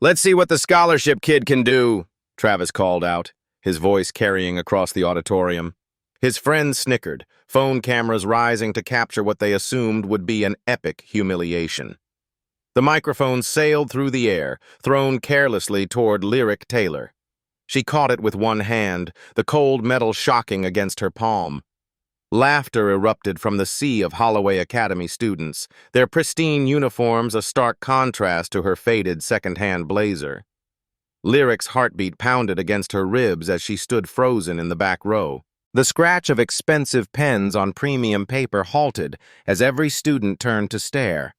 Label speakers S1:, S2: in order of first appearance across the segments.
S1: Let's see what the scholarship kid can do, Travis called out, his voice carrying across the auditorium. His friends snickered, phone cameras rising to capture what they assumed would be an epic humiliation. The microphone sailed through the air, thrown carelessly toward Lyric Taylor. She caught it with one hand, the cold metal shocking against her palm. Laughter erupted from the sea of Holloway Academy students, their pristine uniforms a stark contrast to her faded second-hand blazer. Lyric's heartbeat pounded against her ribs as she stood frozen in the back row. The scratch of expensive pens on premium paper halted as every student turned to stare.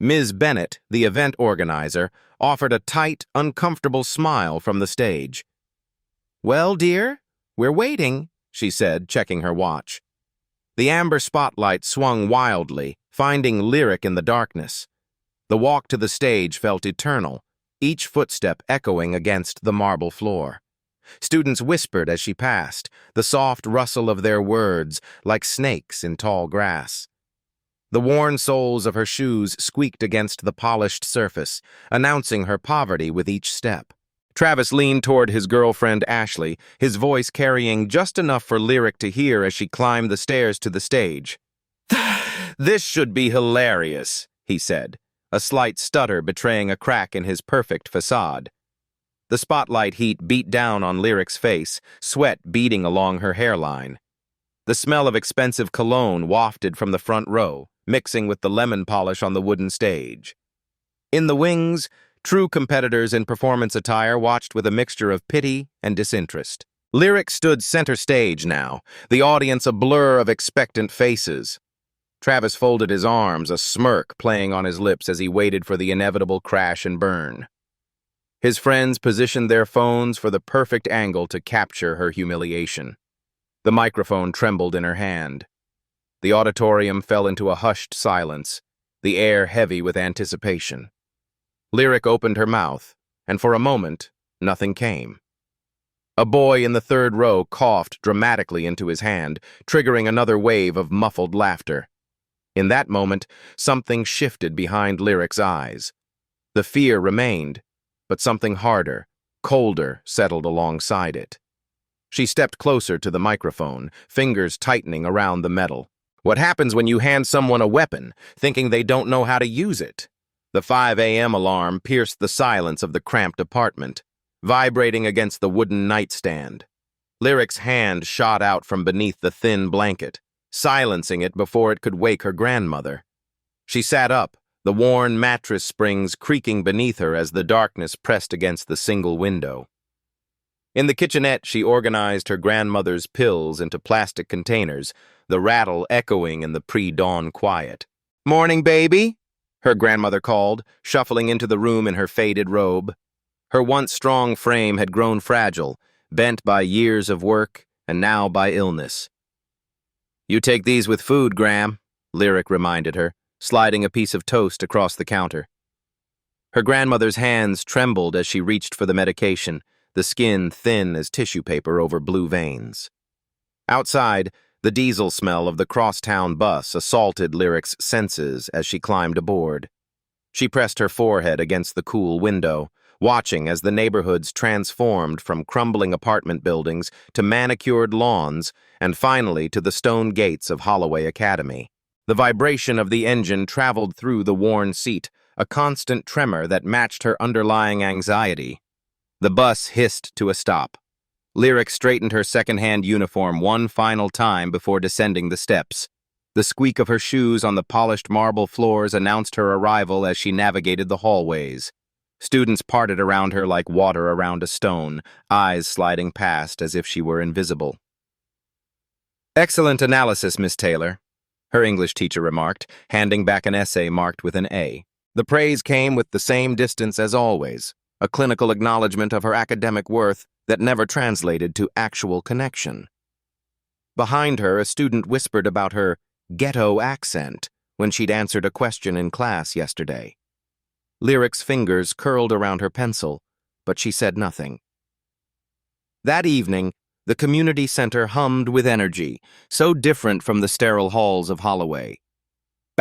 S1: Ms. Bennett, the event organizer, offered a tight, uncomfortable smile from the stage. "Well, dear, we're waiting," she said, checking her watch. The amber spotlight swung wildly, finding Lyric in the darkness. The walk to the stage felt eternal, each footstep echoing against the marble floor. Students whispered as she passed, the soft rustle of their words like snakes in tall grass. The worn soles of her shoes squeaked against the polished surface, announcing her poverty with each step. Travis leaned toward his girlfriend Ashley, his voice carrying just enough for Lyric to hear as she climbed the stairs to the stage. "This should be hilarious," he said, a slight stutter betraying a crack in his perfect facade. The spotlight heat beat down on Lyric's face, sweat beading along her hairline. The smell of expensive cologne wafted from the front row, mixing with the lemon polish on the wooden stage. In the wings, true competitors in performance attire watched with a mixture of pity and disinterest. Lyric stood center stage now, the audience a blur of expectant faces. Travis folded his arms, a smirk playing on his lips as he waited for the inevitable crash and burn. His friends positioned their phones for the perfect angle to capture her humiliation. The microphone trembled in her hand. The auditorium fell into a hushed silence, the air heavy with anticipation. Lyric opened her mouth, and for a moment, nothing came. A boy in the third row coughed dramatically into his hand, triggering another wave of muffled laughter. In that moment, something shifted behind Lyric's eyes. The fear remained, but something harder, colder, settled alongside it. She stepped closer to the microphone, fingers tightening around the metal. What happens when you hand someone a weapon, thinking they don't know how to use it? The 5 a.m. alarm pierced the silence of the cramped apartment, vibrating against the wooden nightstand. Lyric's hand shot out from beneath the thin blanket, silencing it before it could wake her grandmother. She sat up, the worn mattress springs creaking beneath her as the darkness pressed against the single window. In the kitchenette, she organized her grandmother's pills into plastic containers, the rattle echoing in the pre-dawn quiet. "Morning, baby," her grandmother called, shuffling into the room in her faded robe. Her once strong frame had grown fragile, bent by years of work and now by illness. "You take these with food, Gram," Lyric reminded her, sliding a piece of toast across the counter. Her grandmother's hands trembled as she reached for the medication, the skin thin as tissue paper over blue veins. Outside, the diesel smell of the crosstown bus assaulted Lyric's senses as she climbed aboard. She pressed her forehead against the cool window, watching as the neighborhoods transformed from crumbling apartment buildings to manicured lawns and finally to the stone gates of Holloway Academy. The vibration of the engine traveled through the worn seat, a constant tremor that matched her underlying anxiety. The bus hissed to a stop. Lyric straightened her second-hand uniform one final time before descending the steps. The squeak of her shoes on the polished marble floors announced her arrival as she navigated the hallways. Students parted around her like water around a stone, eyes sliding past as if she were invisible. "Excellent analysis, Miss Taylor," her English teacher remarked, handing back an essay marked with an A. The praise came with the same distance as always, a clinical acknowledgement of her academic worth that never translated to actual connection. Behind her, a student whispered about her ghetto accent when she'd answered a question in class yesterday. Lyric's fingers curled around her pencil, but she said nothing. That evening, the community center hummed with energy, so different from the sterile halls of Holloway.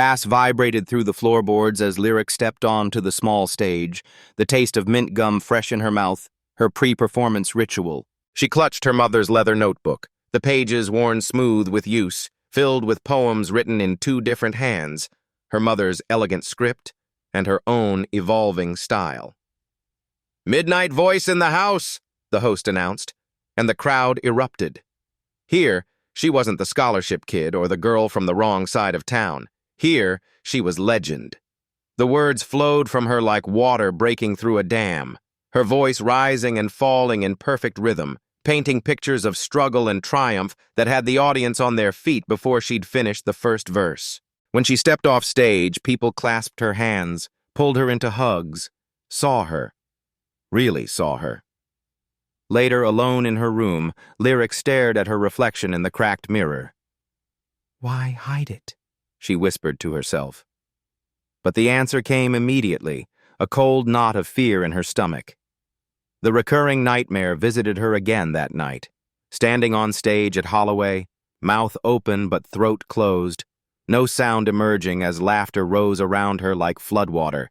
S1: Bass vibrated through the floorboards as Lyric stepped onto the small stage, the taste of mint gum fresh in her mouth, her pre-performance ritual. She clutched her mother's leather notebook, the pages worn smooth with use, filled with poems written in two different hands, her mother's elegant script and her own evolving style. "Midnight voice in the house," the host announced, and the crowd erupted. Here, she wasn't the scholarship kid or the girl from the wrong side of town. Here, she was legend. The words flowed from her like water breaking through a dam, her voice rising and falling in perfect rhythm, painting pictures of struggle and triumph that had the audience on their feet before she'd finished the first verse. When she stepped off stage, people clasped her hands, pulled her into hugs, saw her, really saw her. Later, alone in her room, Lyric stared at her reflection in the cracked mirror. "Why hide it?" she whispered to herself. But the answer came immediately, a cold knot of fear in her stomach. The recurring nightmare visited her again that night, standing on stage at Holloway, mouth open but throat closed, no sound emerging as laughter rose around her like floodwater.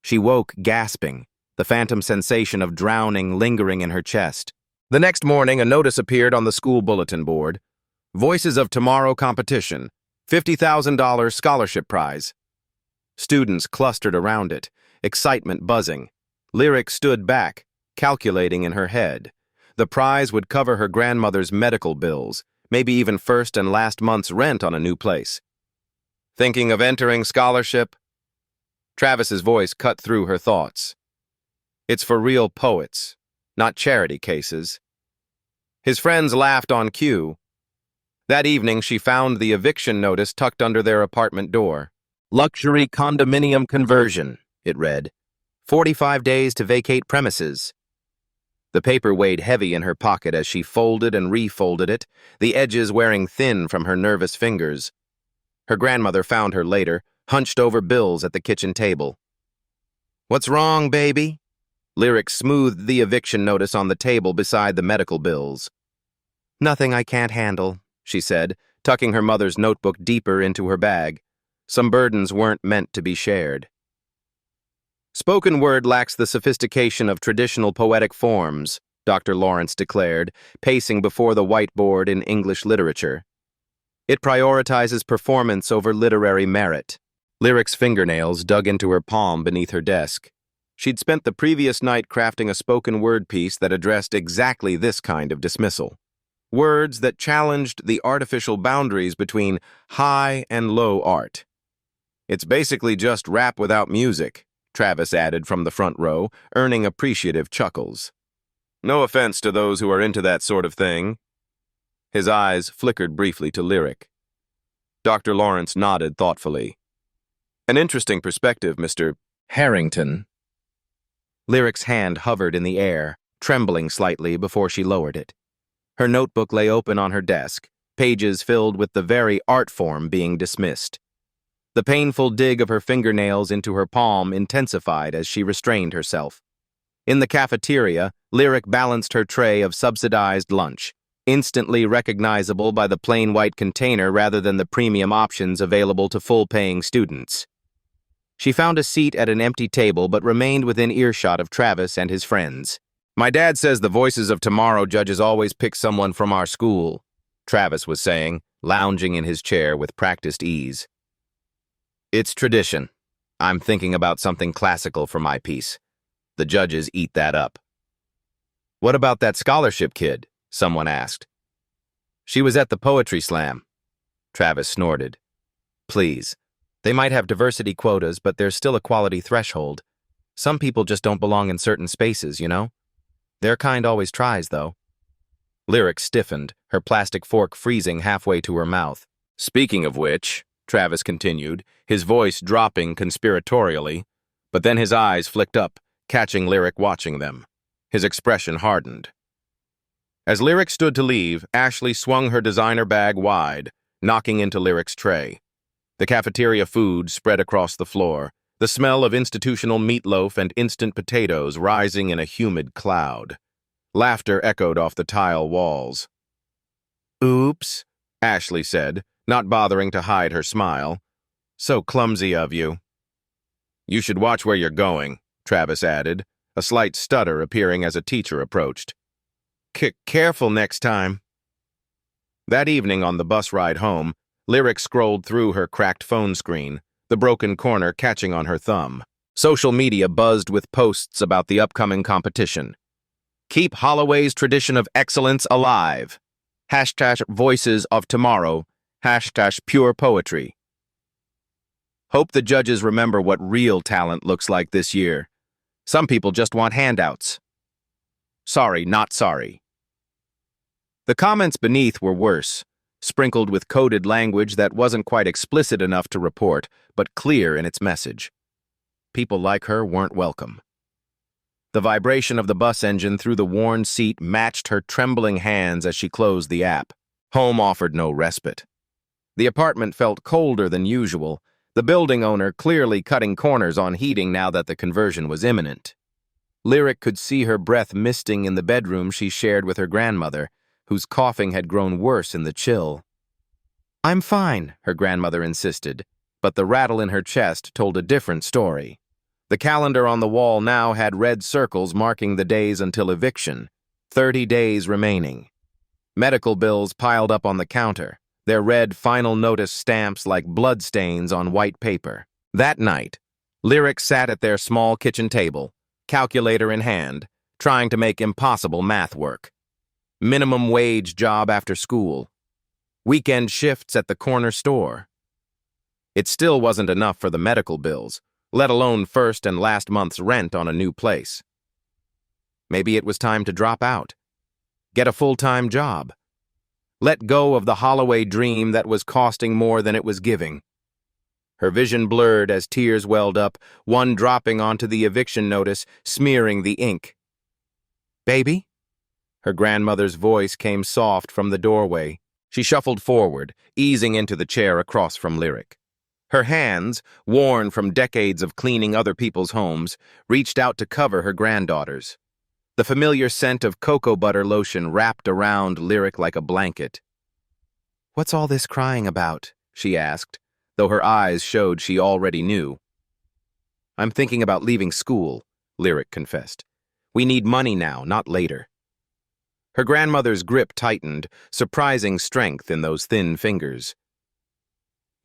S1: She woke gasping, the phantom sensation of drowning lingering in her chest. The next morning, a notice appeared on the school bulletin board. "Voices of Tomorrow competition, $50,000 scholarship prize." Students clustered around it, excitement buzzing. Lyric stood back, calculating in her head. The prize would cover her grandmother's medical bills, maybe even first and last month's rent on a new place. "Thinking of entering scholarship?" Travis's voice cut through her thoughts. "It's for real poets, not charity cases." His friends laughed on cue. That evening, she found the eviction notice tucked under their apartment door. "Luxury condominium conversion," it read. 45 days to vacate premises." The paper weighed heavy in her pocket as she folded and refolded it, the edges wearing thin from her nervous fingers. Her grandmother found her later, hunched over bills at the kitchen table. "What's wrong, baby?" Lyric smoothed the eviction notice on the table beside the medical bills. "Nothing I can't handle," she said, tucking her mother's notebook deeper into her bag. Some burdens weren't meant to be shared. "Spoken word lacks the sophistication of traditional poetic forms," Dr. Lawrence declared, pacing before the whiteboard in English literature. "It prioritizes performance over literary merit." Lyric's fingernails dug into her palm beneath her desk. She'd spent the previous night crafting a spoken word piece that addressed exactly this kind of dismissal. Words that challenged the artificial boundaries between high and low art. "It's basically just rap without music," Travis added from the front row, earning appreciative chuckles. "No offense to those who are into that sort of thing." His eyes flickered briefly to Lyric. Dr. Lawrence nodded thoughtfully. "An interesting perspective, Mr. Harrington." Lyric's hand hovered in the air, trembling slightly before she lowered it. Her notebook lay open on her desk, pages filled with the very art form being dismissed. The painful dig of her fingernails into her palm intensified as she restrained herself. In the cafeteria, Lyric balanced her tray of subsidized lunch, instantly recognizable by the plain white container rather than the premium options available to full-paying students. She found a seat at an empty table but remained within earshot of Travis and his friends. "My dad says the Voices of Tomorrow judges always pick someone from our school," Travis was saying, lounging in his chair with practiced ease. "It's tradition. I'm thinking about something classical for my piece. The judges eat that up." "What about that scholarship kid?" someone asked. "She was at the poetry slam." Travis snorted. "Please. They might have diversity quotas, but there's still a quality threshold. Some people just don't belong in certain spaces, you know? Their kind always tries, though." Lyric stiffened, her plastic fork freezing halfway to her mouth. "Speaking of which," Travis continued, his voice dropping conspiratorially, but then his eyes flicked up, catching Lyric watching them. His expression hardened. As Lyric stood to leave, Ashley swung her designer bag wide, knocking into Lyric's tray. The cafeteria food spread across the floor, the smell of institutional meatloaf and instant potatoes rising in a humid cloud. Laughter echoed off the tile walls. "Oops," Ashley said, not bothering to hide her smile. So clumsy of you. You should watch where you're going, Travis added, a slight stutter appearing as a teacher approached. Careful next time. That evening on the bus ride home, Lyric scrolled through her cracked phone screen, the broken corner catching on her thumb. Social media buzzed with posts about the upcoming competition. Keep Holloway's tradition of excellence alive. Hashtag Voices of Tomorrow. Hashtag Pure Poetry. Hope the judges remember what real talent looks like this year. Some people just want handouts. Sorry, not sorry. The comments beneath were worse, sprinkled with coded language that wasn't quite explicit enough to report, but clear in its message. People like her weren't welcome. The vibration of the bus engine through the worn seat matched her trembling hands as she closed the app. Home offered no respite. The apartment felt colder than usual, the building owner clearly cutting corners on heating now that the conversion was imminent. Lyric could see her breath misting in the bedroom she shared with her grandmother, whose coughing had grown worse in the chill. "I'm fine," her grandmother insisted, but the rattle in her chest told a different story. The calendar on the wall now had red circles marking the days until eviction, 30 days remaining. Medical bills piled up on the counter, their red final notice stamps like bloodstains on white paper. That night, Lyric sat at their small kitchen table, calculator in hand, trying to make impossible math work. Minimum wage job after school. Weekend shifts at the corner store. It still wasn't enough for the medical bills, let alone first and last month's rent on a new place. Maybe it was time to drop out. Get a full-time job. Let go of the Holloway dream that was costing more than it was giving. Her vision blurred as tears welled up, one dropping onto the eviction notice, smearing the ink. "Baby?" Her grandmother's voice came soft from the doorway. She shuffled forward, easing into the chair across from Lyric. Her hands, worn from decades of cleaning other people's homes, reached out to cover her granddaughter's. The familiar scent of cocoa butter lotion wrapped around Lyric like a blanket. "What's all this crying about?" she asked, though her eyes showed she already knew. "I'm thinking about leaving school," Lyric confessed. "We need money now, not later." Her grandmother's grip tightened, surprising strength in those thin fingers.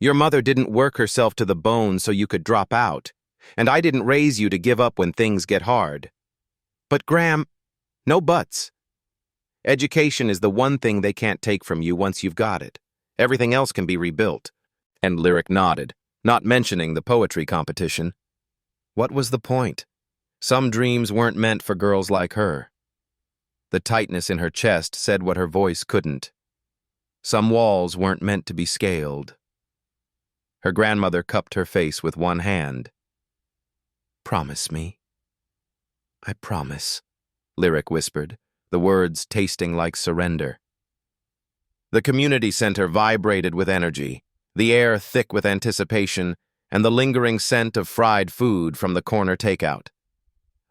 S1: "Your mother didn't work herself to the bone so you could drop out, and I didn't raise you to give up when things get hard. But no buts. Education is the one thing they can't take from you once you've got it. Everything else can be rebuilt." And Lyric nodded, not mentioning the poetry competition. What was the point? Some dreams weren't meant for girls like her. The tightness in her chest said what her voice couldn't. Some walls weren't meant to be scaled. Her grandmother cupped her face with one hand. "Promise me." "I promise," Lyric whispered, the words tasting like surrender. The community center vibrated with energy, the air thick with anticipation, and the lingering scent of fried food from the corner takeout.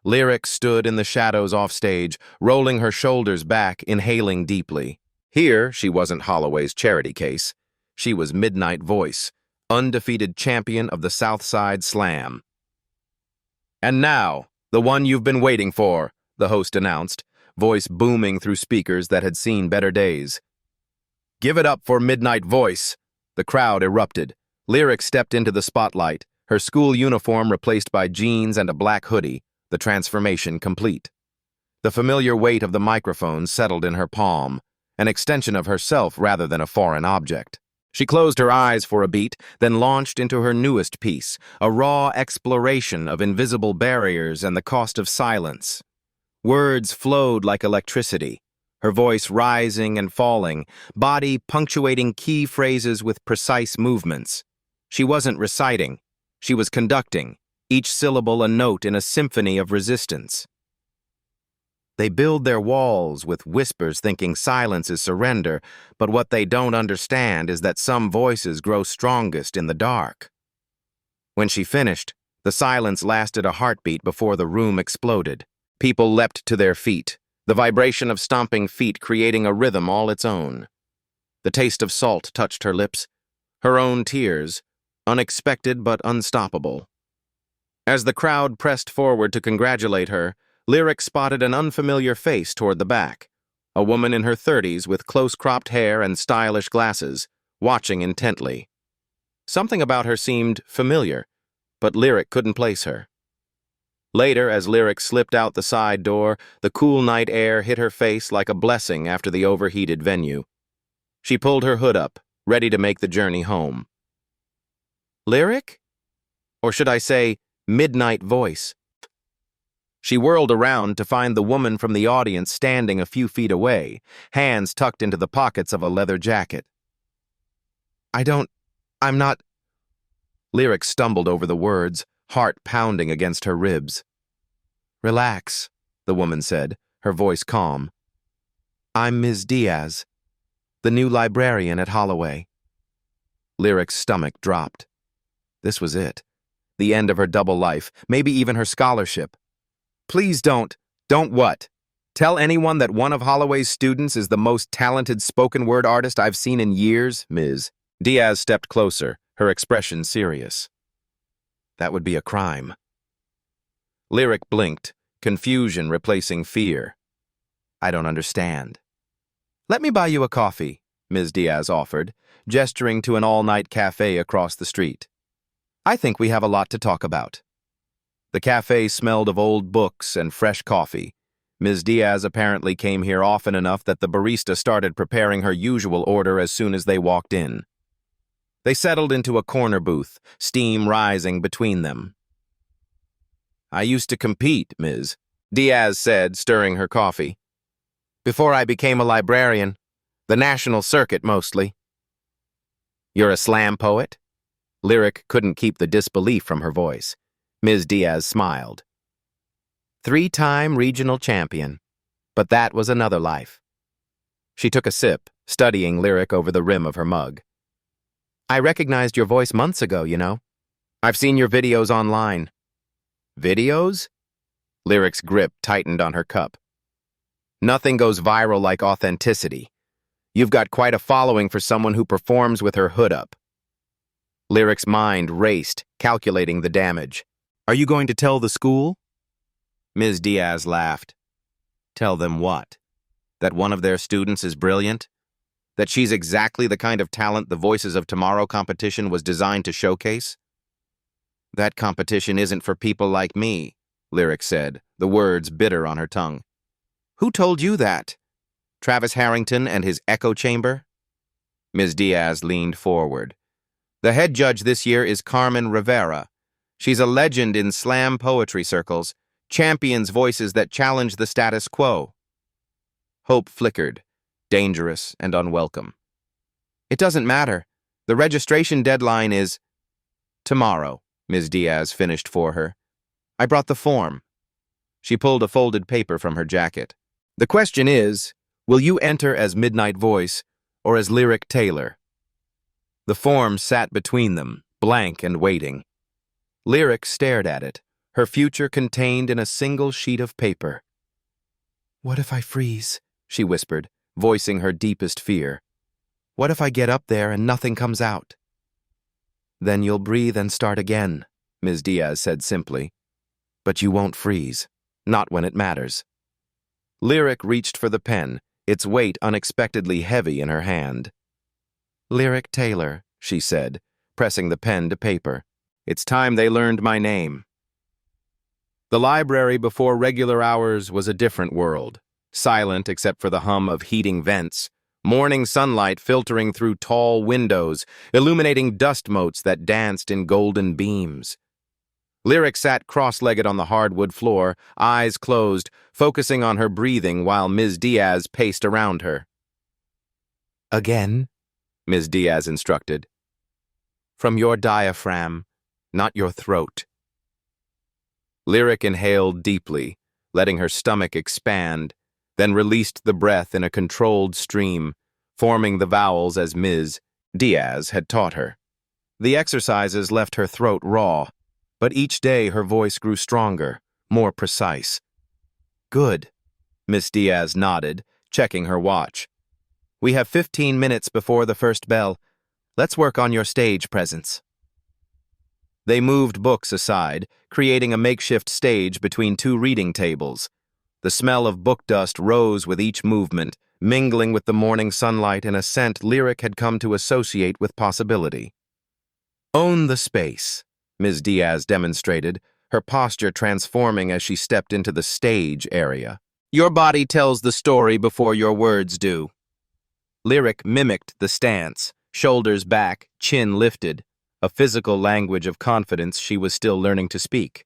S1: Lyric stood in the shadows offstage, rolling her shoulders back, inhaling deeply. Here, she wasn't Holloway's charity case. She was Midnight Voice, undefeated champion of the Southside Slam. "And now, the one you've been waiting for," the host announced, voice booming through speakers that had seen better days. "Give it up for Midnight Voice." The crowd erupted. Lyric stepped into the spotlight, her school uniform replaced by jeans and a black hoodie, the transformation complete. The familiar weight of the microphone settled in her palm, an extension of herself rather than a foreign object. She closed her eyes for a beat, then launched into her newest piece, a raw exploration of invisible barriers and the cost of silence. Words flowed like electricity, her voice rising and falling, body punctuating key phrases with precise movements. She wasn't reciting, she was conducting, each syllable a note in a symphony of resistance. They build their walls with whispers thinking silence is surrender, but what they don't understand is that some voices grow strongest in the dark. When she finished, the silence lasted a heartbeat before the room exploded. People leapt to their feet, the vibration of stomping feet creating a rhythm all its own. The taste of salt touched her lips, her own tears, unexpected but unstoppable. As the crowd pressed forward to congratulate her, Lyric spotted an unfamiliar face toward the back, a woman in her 30s with close-cropped hair and stylish glasses, watching intently. Something about her seemed familiar, but Lyric couldn't place her. Later, as Lyric slipped out the side door, the cool night air hit her face like a blessing after the overheated venue. She pulled her hood up, ready to make the journey home. Lyric? Or should I say, midnight voice? She whirled around to find the woman from the audience standing a few feet away, hands tucked into the pockets of a leather jacket. I'm not... Lyric stumbled over the words, heart pounding against her ribs. Relax, the woman said, her voice calm. I'm Ms. Diaz, the new librarian at Holloway. Lyric's stomach dropped. This was it. The end of her double life, maybe even her scholarship. Please don't what? Tell anyone that one of Holloway's students is the most talented spoken-word artist I've seen in years, Ms. Diaz stepped closer, her expression serious. That would be a crime. Lyric blinked, confusion replacing fear. I don't understand. Let me buy you a coffee, Ms. Diaz offered, gesturing to an all-night cafe across the street. I think we have a lot to talk about. The cafe smelled of old books and fresh coffee. Ms. Diaz apparently came here often enough that the barista started preparing her usual order as soon as they walked in. They settled into a corner booth, steam rising between them. I used to compete, Ms. Diaz said, stirring her coffee. Before I became a librarian, the national circuit mostly. You're a slam poet? Lyric couldn't keep the disbelief from her voice. Ms. Diaz smiled. 3-time regional champion, but that was another life. She took a sip, studying Lyric over the rim of her mug. I recognized your voice months ago, you know. I've seen your videos online. Videos? Lyric's grip tightened on her cup. Nothing goes viral like authenticity. You've got quite a following for someone who performs with her hood up. Lyric's mind raced, calculating the damage. Are you going to tell the school? Ms. Diaz laughed. Tell them what? That one of their students is brilliant? That she's exactly the kind of talent the Voices of Tomorrow competition was designed to showcase? That competition isn't for people like me, Lyric said, the words bitter on her tongue. Who told you that? Travis Harrington and his echo chamber? Ms. Diaz leaned forward. The head judge this year is Carmen Rivera. She's a legend in slam poetry circles, champions voices that challenge the status quo. Hope flickered, dangerous and unwelcome. It doesn't matter. The registration deadline is tomorrow, Ms. Diaz finished for her. I brought the form. She pulled a folded paper from her jacket. The question is, will you enter as Midnight Voice or as Lyric Taylor? The form sat between them, blank and waiting. Lyric stared at it, her future contained in a single sheet of paper. What if I freeze? She whispered, voicing her deepest fear. What if I get up there and nothing comes out? Then you'll breathe and start again, Ms. Diaz said simply. But you won't freeze, not when it matters. Lyric reached for the pen, its weight unexpectedly heavy in her hand. Lyric Taylor, she said, pressing the pen to paper. It's time they learned my name. The library before regular hours was a different world, silent except for the hum of heating vents, morning sunlight filtering through tall windows, illuminating dust motes that danced in golden beams. Lyric sat cross-legged on the hardwood floor, eyes closed, focusing on her breathing while Ms. Diaz paced around her. Again, Ms. Diaz instructed. From your diaphragm, not your throat. Lyric inhaled deeply, letting her stomach expand, then released the breath in a controlled stream, forming the vowels as Ms. Diaz had taught her. The exercises left her throat raw, but each day her voice grew stronger, more precise. Good, Miss Diaz nodded, checking her watch. We have 15 minutes before the first bell. Let's work on your stage presence. They moved books aside, creating a makeshift stage between two reading tables. The smell of book dust rose with each movement, mingling with the morning sunlight in a scent Lyric had come to associate with possibility. "Own the space," Ms. Diaz demonstrated, her posture transforming as she stepped into the stage area. "Your body tells the story before your words do." Lyric mimicked the stance, shoulders back, chin lifted, a physical language of confidence she was still learning to speak.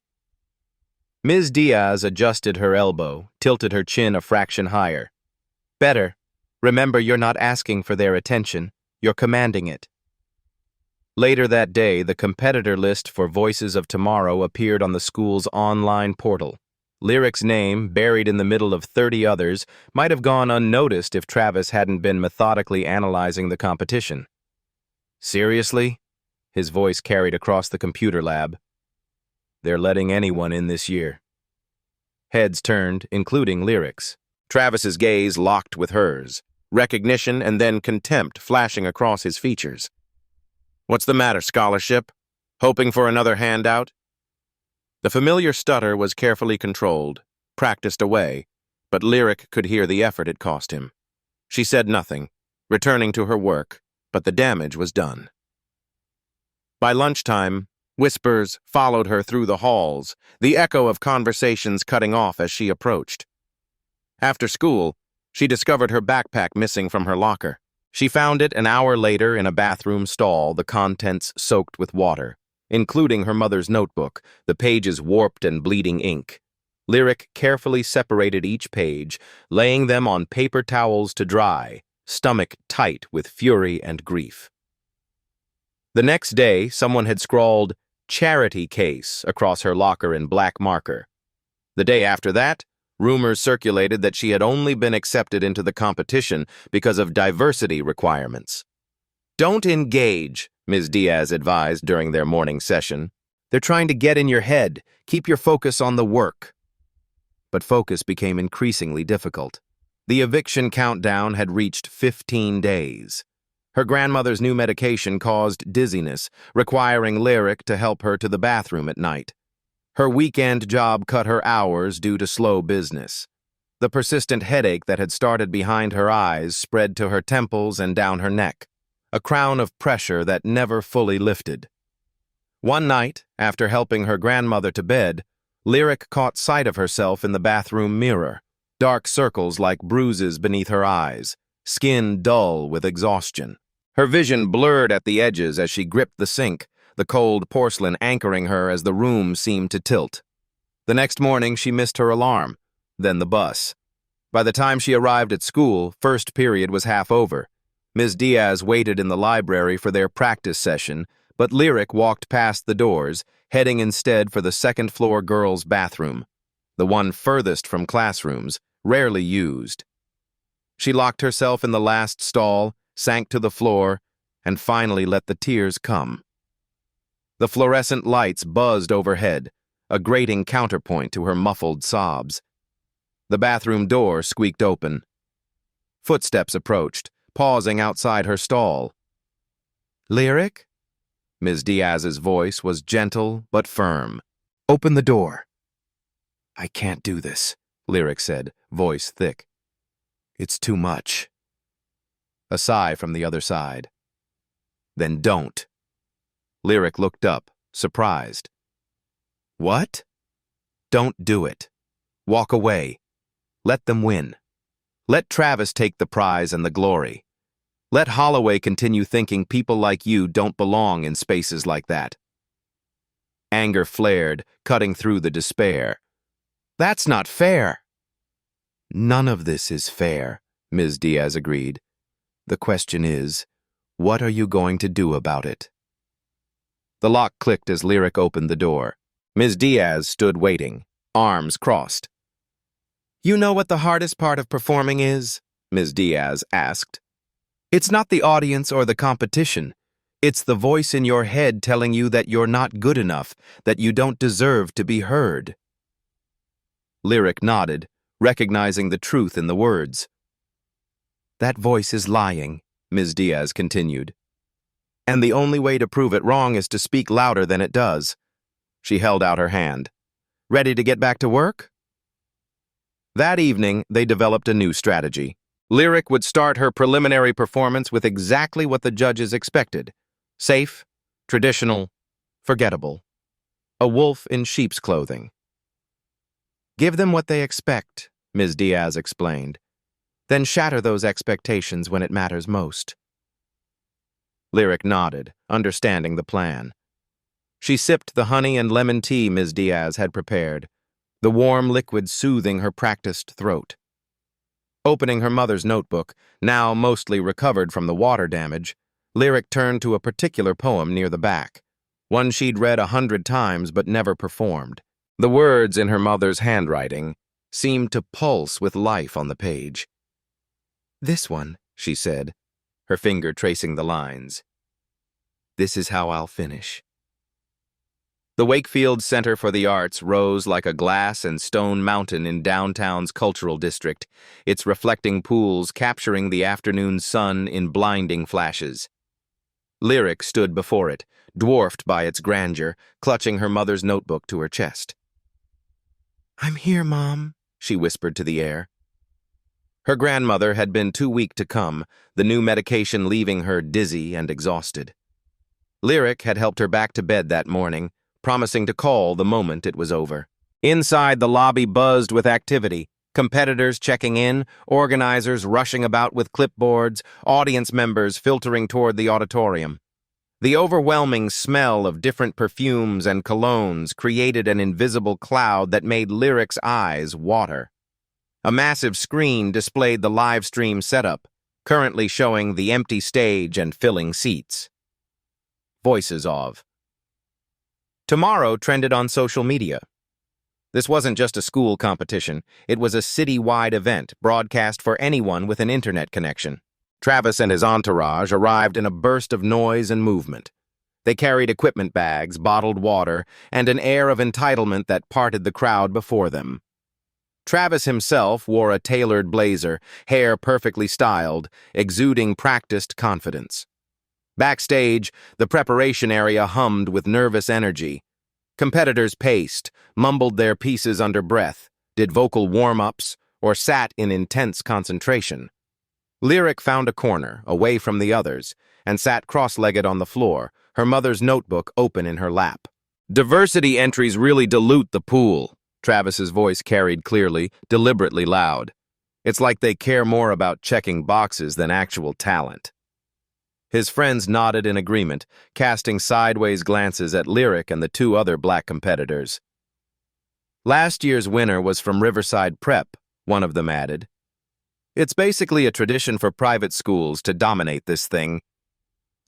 S1: Ms. Diaz adjusted her elbow, tilted her chin a fraction higher. "Better. Remember, you're not asking for their attention, you're commanding it." Later that day, the competitor list for Voices of Tomorrow appeared on the school's online portal. Lyric's name, buried in the middle of 30 others, might have gone unnoticed if Travis hadn't been methodically analyzing the competition. "Seriously?" His voice carried across the computer lab. "They're letting anyone in this year." Heads turned, including Lyric's. Travis's gaze locked with hers, recognition and then contempt flashing across his features. "What's the matter, scholarship? Hoping for another handout?" The familiar stutter was carefully controlled, practiced away, but Lyric could hear the effort it cost him. She said nothing, returning to her work, but the damage was done. By lunchtime, whispers followed her through the halls, the echo of conversations cutting off as she approached. After school, she discovered her backpack missing from her locker. She found it an hour later in a bathroom stall, the contents soaked with water, including her mother's notebook, the pages warped and bleeding ink. Lyric carefully separated each page, laying them on paper towels to dry, stomach tight with fury and grief. The next day, someone had scrawled "charity case" across her locker in black marker. The day after that, rumors circulated that she had only been accepted into the competition because of diversity requirements. "Don't engage," Ms. Diaz advised during their morning session. "They're trying to get in your head. Keep your focus on the work." But focus became increasingly difficult. The eviction countdown had reached 15 days. Her grandmother's new medication caused dizziness, requiring Lyric to help her to the bathroom at night. Her weekend job cut her hours due to slow business. The persistent headache that had started behind her eyes spread to her temples and down her neck, a crown of pressure that never fully lifted. One night, after helping her grandmother to bed, Lyric caught sight of herself in the bathroom mirror, dark circles like bruises beneath her eyes, skin dull with exhaustion. Her vision blurred at the edges as she gripped the sink, the cold porcelain anchoring her as the room seemed to tilt. The next morning, she missed her alarm, then the bus. By the time she arrived at school, first period was half over. Ms. Diaz waited in the library for their practice session, but Lyric walked past the doors, heading instead for the second-floor girls' bathroom, the one furthest from classrooms, rarely used. She locked herself in the last stall, sank to the floor, and finally let the tears come. The fluorescent lights buzzed overhead, a grating counterpoint to her muffled sobs. The bathroom door squeaked open. Footsteps approached, pausing outside her stall. "Lyric?" Ms. Diaz's voice was gentle but firm. "Open the door." "I can't do this," Lyric said, voice thick. "It's too much." A sigh from the other side. "Then don't." Lyric looked up, surprised. "What?" "Don't do it. Walk away. Let them win. Let Travis take the prize and the glory. Let Holloway continue thinking people like you don't belong in spaces like that." Anger flared, cutting through the despair. "That's not fair." "None of this is fair," Ms. Diaz agreed. "The question is, what are you going to do about it?" The lock clicked as Lyric opened the door. Ms. Diaz stood waiting, arms crossed. "You know what the hardest part of performing is?" Ms. Diaz asked. "It's not the audience or the competition. It's the voice in your head telling you that you're not good enough, that you don't deserve to be heard." Lyric nodded, recognizing the truth in the words. "That voice is lying," Ms. Diaz continued. And the only way to prove it wrong is to speak louder than it does. She held out her hand. Ready to get back to work? That evening, they developed a new strategy. Lyric would start her preliminary performance with exactly what the judges expected. Safe, traditional, forgettable. A wolf in sheep's clothing. Give them what they expect, Ms. Diaz explained. Then shatter those expectations when it matters most. Lyric nodded, understanding the plan. She sipped the honey and lemon tea Ms. Diaz had prepared, the warm liquid soothing her practiced throat. Opening her mother's notebook, now mostly recovered from the water damage, Lyric turned to a particular poem near the back, one she'd read 100 times but never performed. The words in her mother's handwriting seemed to pulse with life on the page. "This one," she said, her finger tracing the lines. "This is how I'll finish." The Wakefield Center for the Arts rose like a glass and stone mountain in downtown's cultural district, its reflecting pools capturing the afternoon sun in blinding flashes. Lyric stood before it, dwarfed by its grandeur, clutching her mother's notebook to her chest. "I'm here, Mom," she whispered to the air. Her grandmother had been too weak to come, the new medication leaving her dizzy and exhausted. Lyric had helped her back to bed that morning, promising to call the moment it was over. Inside, the lobby buzzed with activity, competitors checking in, organizers rushing about with clipboards, audience members filtering toward the auditorium. The overwhelming smell of different perfumes and colognes created an invisible cloud that made Lyric's eyes water. A massive screen displayed the live stream setup, currently showing the empty stage and filling seats. Voices of. Tomorrow trended on social media. This wasn't just a school competition, it was a city-wide event broadcast for anyone with an internet connection. Travis and his entourage arrived in a burst of noise and movement. They carried equipment bags, bottled water, and an air of entitlement that parted the crowd before them. Travis himself wore a tailored blazer, hair perfectly styled, exuding practiced confidence. Backstage, the preparation area hummed with nervous energy. Competitors paced, mumbled their pieces under breath, did vocal warm-ups, or sat in intense concentration. Lyric found a corner, away from the others, and sat cross-legged on the floor, her mother's notebook open in her lap. Diversity entries really dilute the pool, Travis's voice carried clearly, deliberately loud. It's like they care more about checking boxes than actual talent. His friends nodded in agreement, casting sideways glances at Lyric and the two other black competitors. Last year's winner was from Riverside Prep, one of them added. It's basically a tradition for private schools to dominate this thing.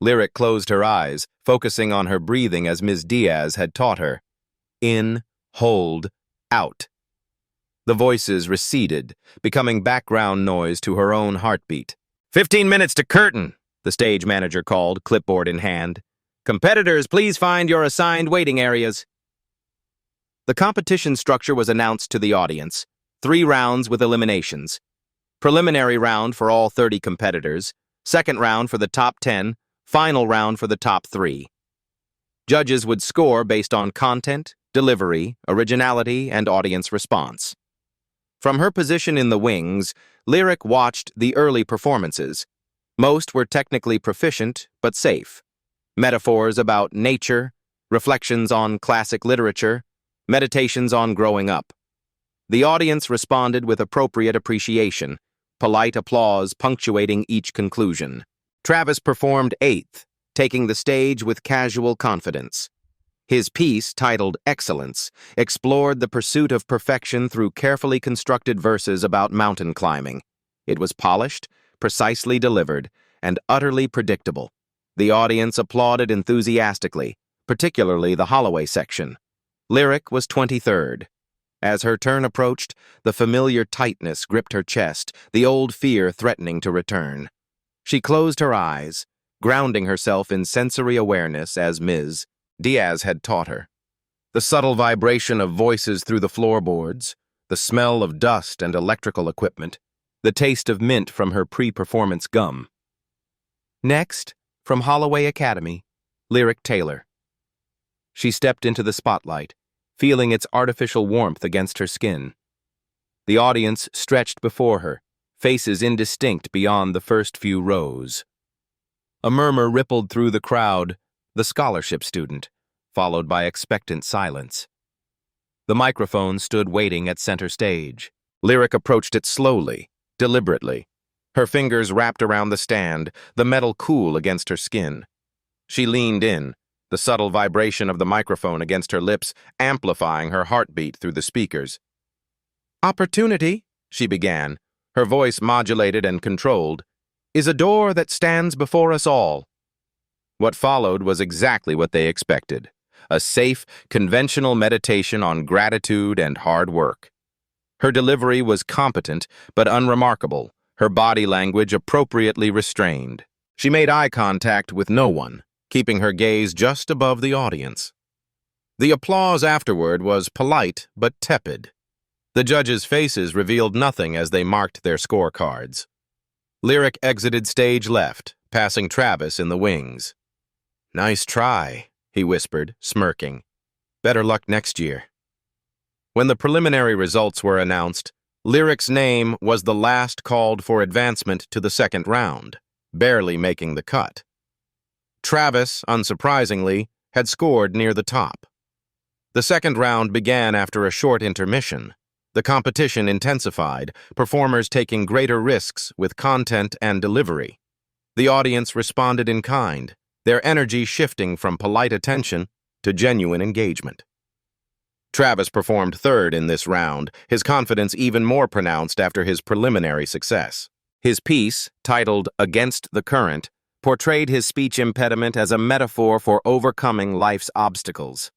S1: Lyric closed her eyes, focusing on her breathing as Ms. Diaz had taught her. In, hold, out. The voices receded, becoming background noise to her own heartbeat. 15 minutes to curtain, the stage manager called, clipboard in hand. Competitors, please find your assigned waiting areas. The competition structure was announced to the audience. 3 rounds with eliminations. Preliminary round for all 30 competitors, second round for the top 10, final round for the top 3. Judges would score based on content, delivery, originality, and audience response. From her position in the wings, Lyric watched the early performances. Most were technically proficient, but safe. Metaphors about nature, reflections on classic literature, meditations on growing up. The audience responded with appropriate appreciation, polite applause punctuating each conclusion. Travis performed 8th, taking the stage with casual confidence. His piece, titled Excellence, explored the pursuit of perfection through carefully constructed verses about mountain climbing. It was polished, precisely delivered, and utterly predictable. The audience applauded enthusiastically, particularly the Holloway section. Lyric was 23rd. As her turn approached, the familiar tightness gripped her chest, the old fear threatening to return. She closed her eyes, grounding herself in sensory awareness as Ms. Diaz had taught her. The subtle vibration of voices through the floorboards, the smell of dust and electrical equipment, the taste of mint from her pre-performance gum. Next, From Holloway Academy, Lyric Taylor. She stepped into the spotlight, feeling its artificial warmth against her skin. The audience stretched before her, faces indistinct beyond the first few rows. A murmur rippled through the crowd, the scholarship student, followed by expectant silence. The microphone stood waiting at center stage. Lyric approached it slowly, deliberately. Her fingers wrapped around the stand, the metal cool against her skin. She leaned in, the subtle vibration of the microphone against her lips amplifying her heartbeat through the speakers. "Opportunity," she began, her voice modulated and controlled, "is a door that stands before us all." What followed was exactly what they expected, a safe, conventional meditation on gratitude and hard work. Her delivery was competent but unremarkable, her body language appropriately restrained. She made eye contact with no one, keeping her gaze just above the audience. The applause afterward was polite but tepid. The judges' faces revealed nothing as they marked their scorecards. Lyric exited stage left, passing Travis in the wings. "Nice try," he whispered, smirking. "Better luck next year." When the preliminary results were announced, Lyric's name was the last called for advancement to the second round, barely making the cut. Travis, unsurprisingly, had scored near the top. The second round began after a short intermission. The competition intensified, performers taking greater risks with content and delivery. The audience responded in kind, their energy shifting from polite attention to genuine engagement. Travis performed third in this round, his confidence even more pronounced after his preliminary success. His piece, titled "Against the Current," portrayed his speech impediment as a metaphor for overcoming life's obstacles.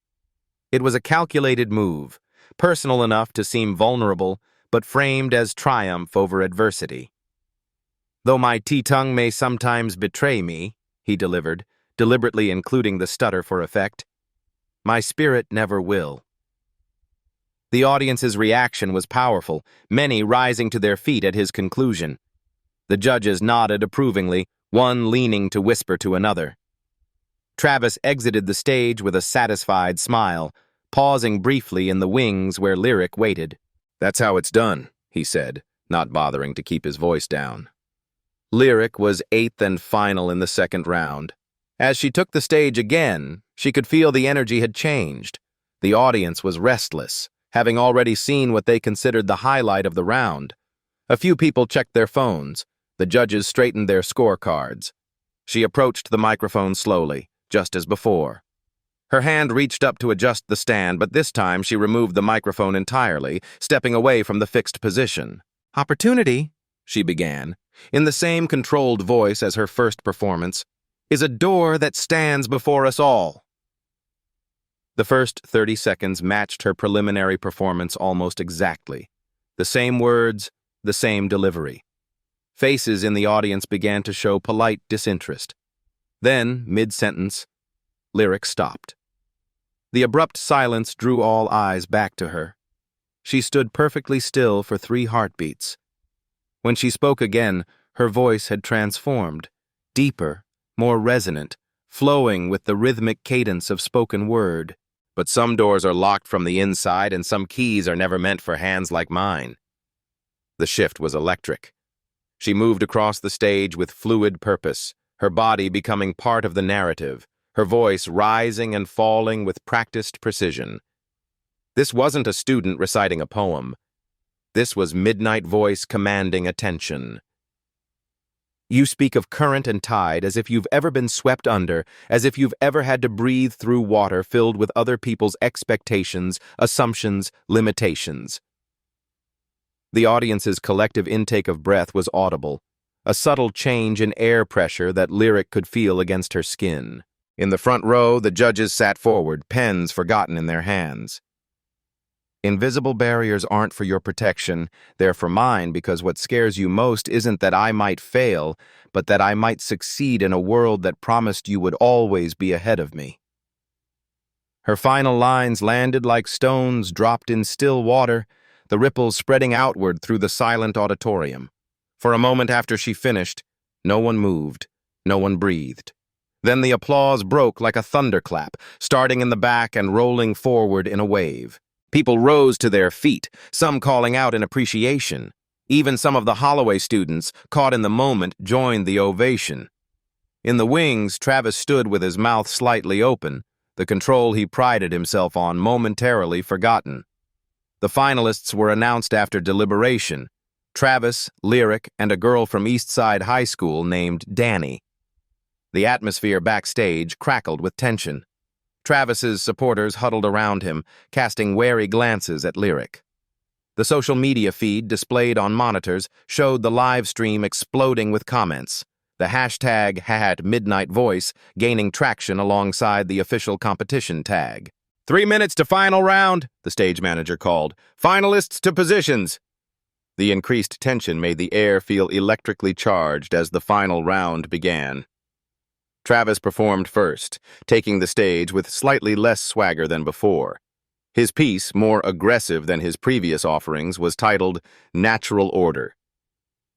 S1: It was a calculated move, personal enough to seem vulnerable, but framed as triumph over adversity. "Though my tongue may sometimes betray me," he delivered, deliberately including the stutter for effect, "my spirit never will." The audience's reaction was powerful, many rising to their feet at his conclusion. The judges nodded approvingly, one leaning to whisper to another. Travis exited the stage with a satisfied smile, pausing briefly in the wings where Lyric waited. "That's how it's done," he said, not bothering to keep his voice down. Lyric was eighth and final in the second round. As she took the stage again, she could feel the energy had changed. The audience was restless, having already seen what they considered the highlight of the round. A few people checked their phones. The judges straightened their scorecards. She approached the microphone slowly, just as before. Her hand reached up to adjust the stand, but this time she removed the microphone entirely, stepping away from the fixed position. "Opportunity," she began, in the same controlled voice as her first performance, "is a door that stands before us all." The first 30 seconds matched her preliminary performance almost exactly. The same words, the same delivery. Faces in the audience began to show polite disinterest. Then, mid-sentence, Lyric stopped. The abrupt silence drew all eyes back to her. She stood perfectly still for 3 heartbeats. When she spoke again, her voice had transformed, deeper, more resonant, flowing with the rhythmic cadence of spoken word. "But some doors are locked from the inside and some keys are never meant for hands like mine." The shift was electric. She moved across the stage with fluid purpose, her body becoming part of the narrative, her voice rising and falling with practiced precision. This wasn't a student reciting a poem. This was midnight voice commanding attention. "You speak of current and tide as if you've ever been swept under, as if you've ever had to breathe through water filled with other people's expectations, assumptions, limitations." The audience's collective intake of breath was audible, a subtle change in air pressure that Lyric could feel against her skin. In the front row, the judges sat forward, pens forgotten in their hands. "Invisible barriers aren't for your protection, they're for mine, because what scares you most isn't that I might fail, but that I might succeed in a world that promised you would always be ahead of me." Her final lines landed like stones dropped in still water, the ripples spreading outward through the silent auditorium. For a moment after she finished, no one moved, no one breathed. Then the applause broke like a thunderclap, starting in the back and rolling forward in a wave. People rose to their feet, some calling out in appreciation. Even some of the Holloway students, caught in the moment, joined the ovation. In the wings, Travis stood with his mouth slightly open, the control he prided himself on momentarily forgotten. The finalists were announced after deliberation: Travis, Lyric, and a girl from East Side High School named Danny. The atmosphere backstage crackled with tension. Travis's supporters huddled around him, casting wary glances at Lyric. The social media feed displayed on monitors showed the live stream exploding with comments, the hashtag #MidnightVoice gaining traction alongside the official competition tag. 3 minutes to final round, the stage manager called. Finalists to positions. The increased tension made the air feel electrically charged as the final round began. Travis performed first, taking the stage with slightly less swagger than before. His piece, more aggressive than his previous offerings, was titled Natural Order.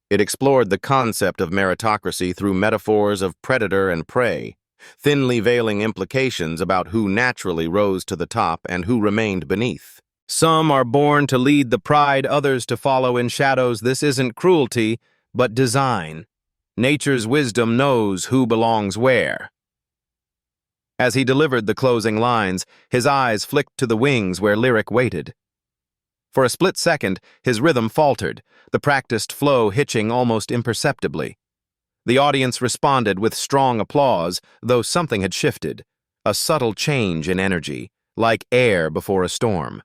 S1: It explored the concept of meritocracy through metaphors of predator and prey, thinly veiling implications about who naturally rose to the top and who remained beneath. Some are born to lead the pride, others to follow in shadows. This isn't cruelty, but design. Nature's wisdom knows who belongs where. As he delivered the closing lines, his eyes flicked to the wings where Lyric waited. For a split second, his rhythm faltered, the practiced flow hitching almost imperceptibly. The audience responded with strong applause, though something had shifted, a subtle change in energy, like air before a storm.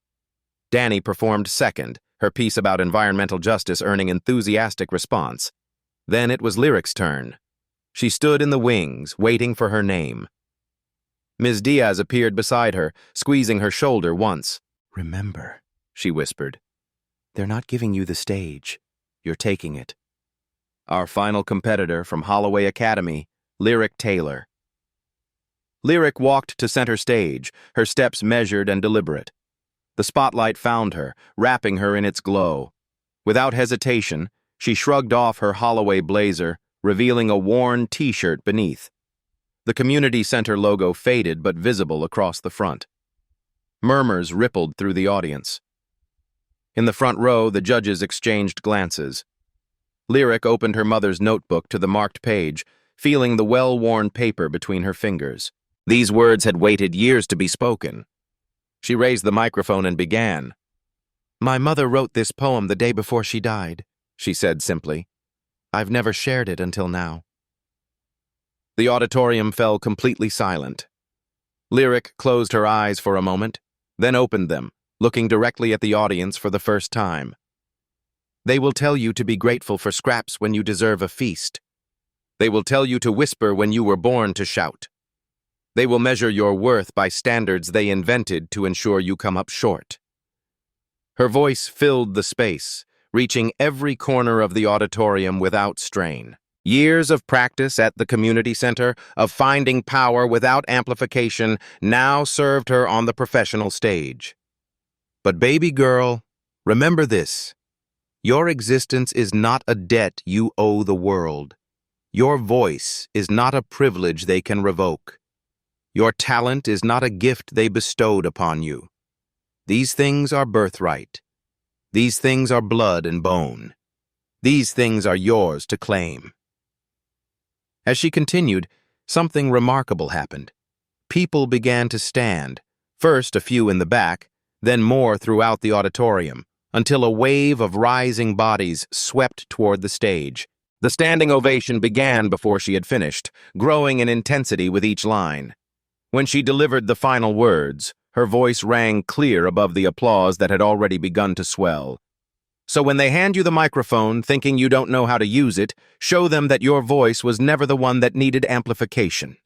S1: Danny performed second, her piece about environmental justice earning enthusiastic response. Then it was Lyric's turn. She stood in the wings, waiting for her name. Ms. Diaz appeared beside her, squeezing her shoulder once. "Remember," she whispered, "they're not giving you the stage. You're taking it." Our final competitor from Holloway Academy, Lyric Taylor. Lyric walked to center stage, her steps measured and deliberate. The spotlight found her, wrapping her in its glow. Without hesitation, she shrugged off her Holloway blazer, revealing a worn t-shirt beneath. The community center logo faded but visible across the front. Murmurs rippled through the audience. In the front row, the judges exchanged glances. Lyric opened her mother's notebook to the marked page, feeling the well-worn paper between her fingers. These words had waited years to be spoken. She raised the microphone and began. "My mother wrote this poem the day before she died," she said simply. "I've never shared it until now." The auditorium fell completely silent. Lyric closed her eyes for a moment, then opened them, looking directly at the audience for the first time. "They will tell you to be grateful for scraps when you deserve a feast. They will tell you to whisper when you were born to shout. They will measure your worth by standards they invented to ensure you come up short." Her voice filled the space, reaching every corner of the auditorium without strain. Years of practice at the community center, of finding power without amplification, now served her on the professional stage. But baby girl, remember this. Your existence is not a debt you owe the world. Your voice is not a privilege they can revoke. Your talent is not a gift they bestowed upon you. These things are birthright. These things are blood and bone. These things are yours to claim. As she continued, something remarkable happened. People began to stand, first a few in the back, then more throughout the auditorium, until a wave of rising bodies swept toward the stage. The standing ovation began before she had finished, growing in intensity with each line. When she delivered the final words, her voice rang clear above the applause that had already begun to swell. So when they hand you the microphone, thinking you don't know how to use it, show them that your voice was never the one that needed amplification.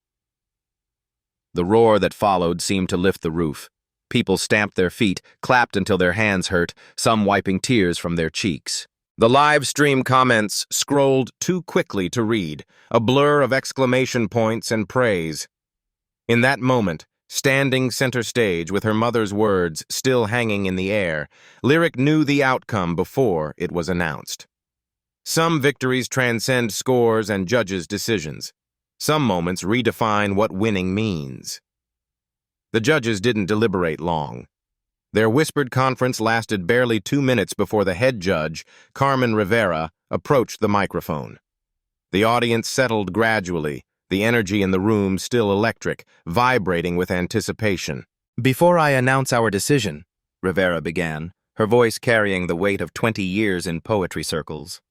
S1: The roar that followed seemed to lift the roof. People stamped their feet, clapped until their hands hurt, some wiping tears from their cheeks. The live stream comments scrolled too quickly to read, a blur of exclamation points and praise. In that moment, standing center stage with her mother's words still hanging in the air, Lyric knew the outcome before it was announced. Some victories transcend scores and judges' decisions. Some moments redefine what winning means. The judges didn't deliberate long. Their whispered conference lasted barely 2 minutes before the head judge, Carmen Rivera, approached the microphone. The audience settled gradually, the energy in the room still electric, vibrating with anticipation. "Before I announce our decision," Rivera began, her voice carrying the weight of 20 years in poetry circles,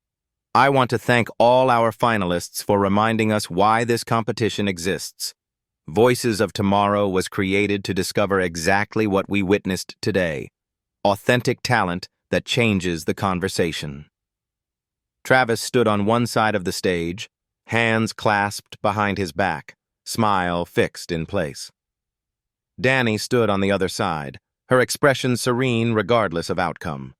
S1: "I want to thank all our finalists for reminding us why this competition exists. Voices of Tomorrow was created to discover exactly what we witnessed today: authentic talent that changes the conversation." Travis stood on one side of the stage, hands clasped behind his back, smile fixed in place. Danny stood on the other side, her expression serene regardless of outcome.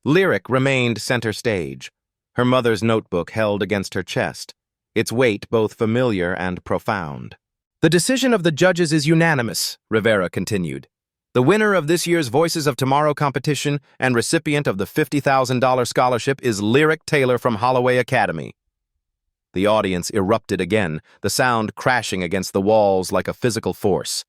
S1: Lyric remained center stage, her mother's notebook held against her chest, its weight both familiar and profound. "The decision of the judges is unanimous," Rivera continued. "The winner of this year's Voices of Tomorrow competition and recipient of the $50,000 scholarship is Lyric Taylor from Holloway Academy." The audience erupted again, the sound crashing against the walls like a physical force.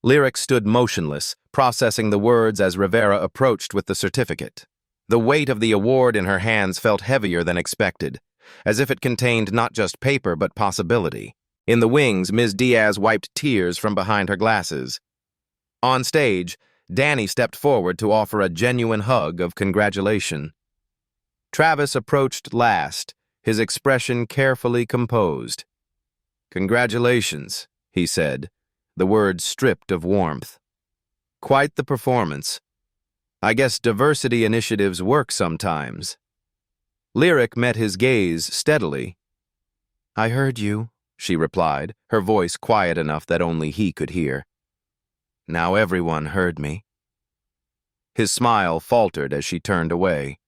S1: Lyric stood motionless, processing the words as Rivera approached with the certificate. The weight of the award in her hands felt heavier than expected, as if it contained not just paper but possibility. In the wings, Ms. Diaz wiped tears from behind her glasses. On stage, Danny stepped forward to offer a genuine hug of congratulation. Travis approached last, his expression carefully composed. "Congratulations," he said, the words stripped of warmth. "Quite the performance. I guess diversity initiatives work sometimes." Lyric met his gaze steadily. "I heard you," she replied, her voice quiet enough that only he could hear. "Now everyone heard me." His smile faltered as she turned away.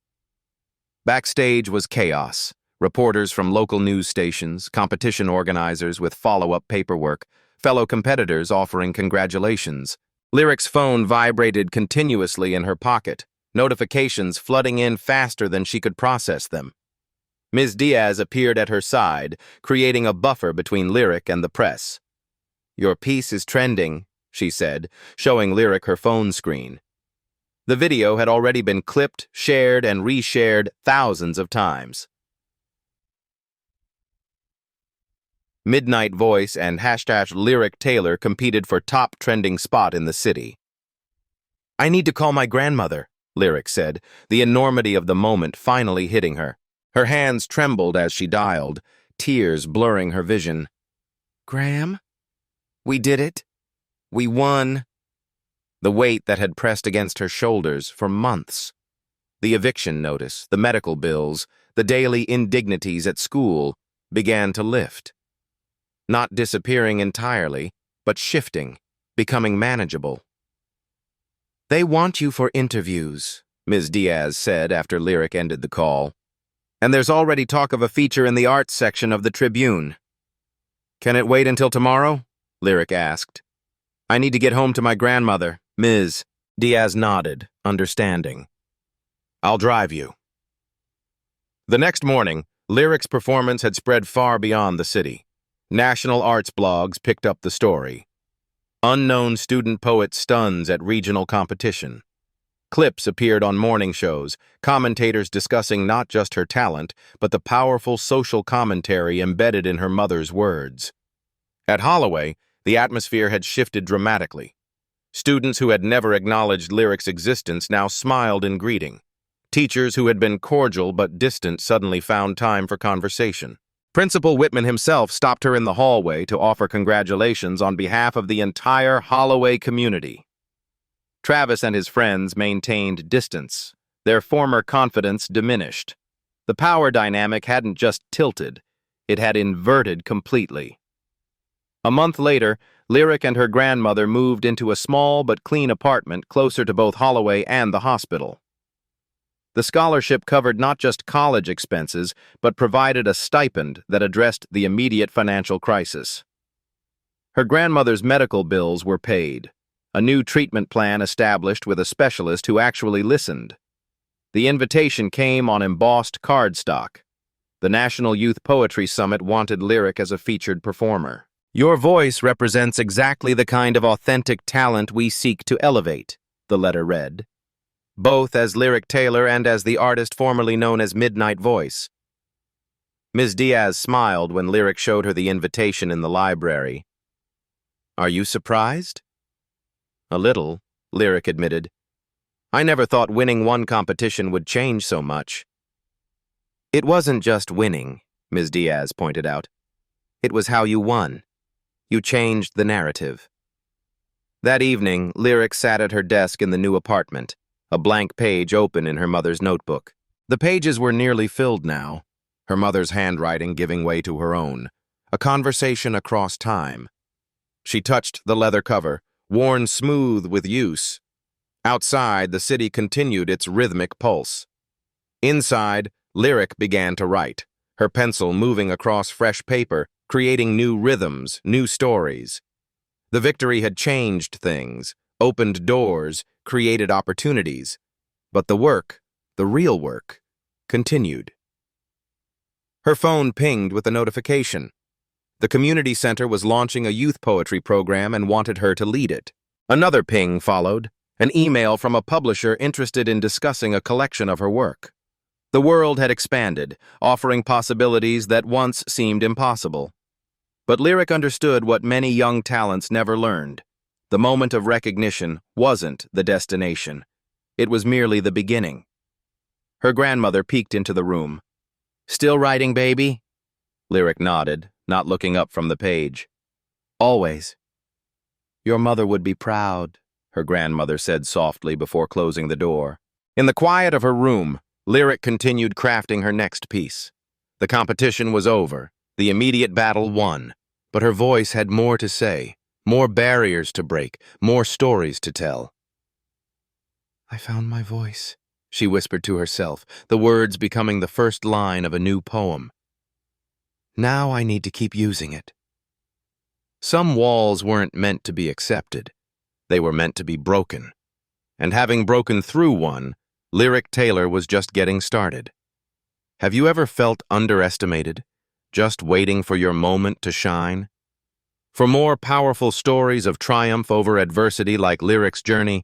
S1: Backstage was chaos. Reporters from local news stations, competition organizers with follow-up paperwork, fellow competitors offering congratulations. Lyric's phone vibrated continuously in her pocket, notifications flooding in faster than she could process them. Ms. Diaz appeared at her side, creating a buffer between Lyric and the press. "Your piece is trending," she said, showing Lyric her phone screen. The video had already been clipped, shared, and reshared thousands of times. Midnight Voice and #Lyric Taylor competed for top trending spot in the city. "I need to call my grandmother," Lyric said, the enormity of the moment finally hitting her. Her hands trembled as she dialed, tears blurring her vision. "Gram? We did it. We won." The weight that had pressed against her shoulders for months. The eviction notice, the medical bills, the daily indignities at school began to lift. Not disappearing entirely, but shifting, becoming manageable. "They want you for interviews," Ms. Diaz said after Lyric ended the call. "And there's already talk of a feature in the arts section of the Tribune." "Can it wait until tomorrow?" Lyric asked. "I need to get home to my grandmother." Ms. Diaz nodded, understanding. "I'll drive you." The next morning, Lyric's performance had spread far beyond the city. National arts blogs picked up the story. Unknown student poet stuns at regional competition. Clips appeared on morning shows, commentators discussing not just her talent, but the powerful social commentary embedded in her mother's words. At Holloway, the atmosphere had shifted dramatically. Students who had never acknowledged Lyric's existence now smiled in greeting. Teachers who had been cordial but distant suddenly found time for conversation. Principal Whitman himself stopped her in the hallway to offer congratulations on behalf of the entire Holloway community. Travis and his friends maintained distance, their former confidence diminished. The power dynamic hadn't just tilted, it had inverted completely. A month later, Lyric and her grandmother moved into a small but clean apartment closer to both Holloway and the hospital. The scholarship covered not just college expenses, but provided a stipend that addressed the immediate financial crisis. Her grandmother's medical bills were paid, a new treatment plan established with a specialist who actually listened. The invitation came on embossed cardstock. The National Youth Poetry Summit wanted Lyric as a featured performer. Your voice represents exactly the kind of authentic talent we seek to elevate, the letter read. Both as Lyric Taylor and as the artist formerly known as Midnight Voice. Ms. Diaz smiled when Lyric showed her the invitation in the library. Are you surprised? A little, Lyric admitted. I never thought winning one competition would change so much. It wasn't just winning, Ms. Diaz pointed out. It was how you won. You changed the narrative. That evening, Lyric sat at her desk in the new apartment, a blank page open in her mother's notebook. The pages were nearly filled now, her mother's handwriting giving way to her own, a conversation across time. She touched the leather cover, worn smooth with use. Outside, the city continued its rhythmic pulse. Inside, Lyric began to write, her pencil moving across fresh paper, creating new rhythms, new stories. The victory had changed things, opened doors, created opportunities. But the work, the real work, continued. Her phone pinged with a notification. The community center was launching a youth poetry program and wanted her to lead it. Another ping followed, an email from a publisher interested in discussing a collection of her work. The world had expanded, offering possibilities that once seemed impossible. But Lyric understood what many young talents never learned. The moment of recognition wasn't the destination. It was merely the beginning. Her grandmother peeked into the room. Still writing, baby? Lyric nodded, not looking up from the page. Always. Your mother would be proud, her grandmother said softly before closing the door. In the quiet of her room, Lyric continued crafting her next piece. The competition was over, the immediate battle won, but her voice had more to say, more barriers to break, more stories to tell. I found my voice, she whispered to herself, the words becoming the first line of a new poem. Now I need to keep using it. Some walls weren't meant to be accepted. They were meant to be broken. And having broken through one, Lyric Taylor was just getting started. Have you ever felt underestimated, just waiting for your moment to shine? For more powerful stories of triumph over adversity like Lyric's journey,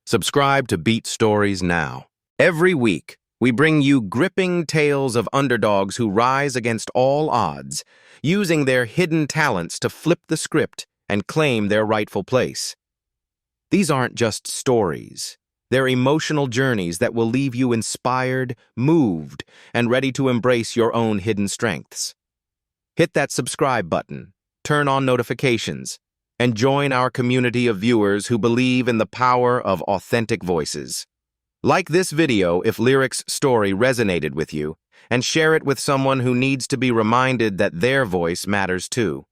S1: subscribe to Beat Stories now. Every week, we bring you gripping tales of underdogs who rise against all odds, using their hidden talents to flip the script and claim their rightful place. These aren't just stories. They're emotional journeys that will leave you inspired, moved, and ready to embrace your own hidden strengths. Hit that subscribe button, turn on notifications, and join our community of viewers who believe in the power of authentic voices. Like this video if Lyric's story resonated with you, and share it with someone who needs to be reminded that their voice matters too.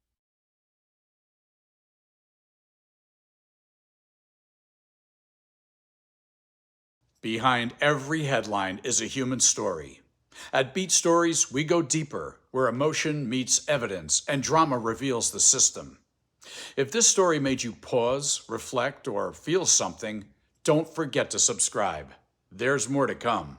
S2: Behind every headline is a human story. At Beat Stories, we go deeper, where emotion meets evidence and drama reveals the system. If this story made you pause, reflect, or feel something, don't forget to subscribe. There's more to come.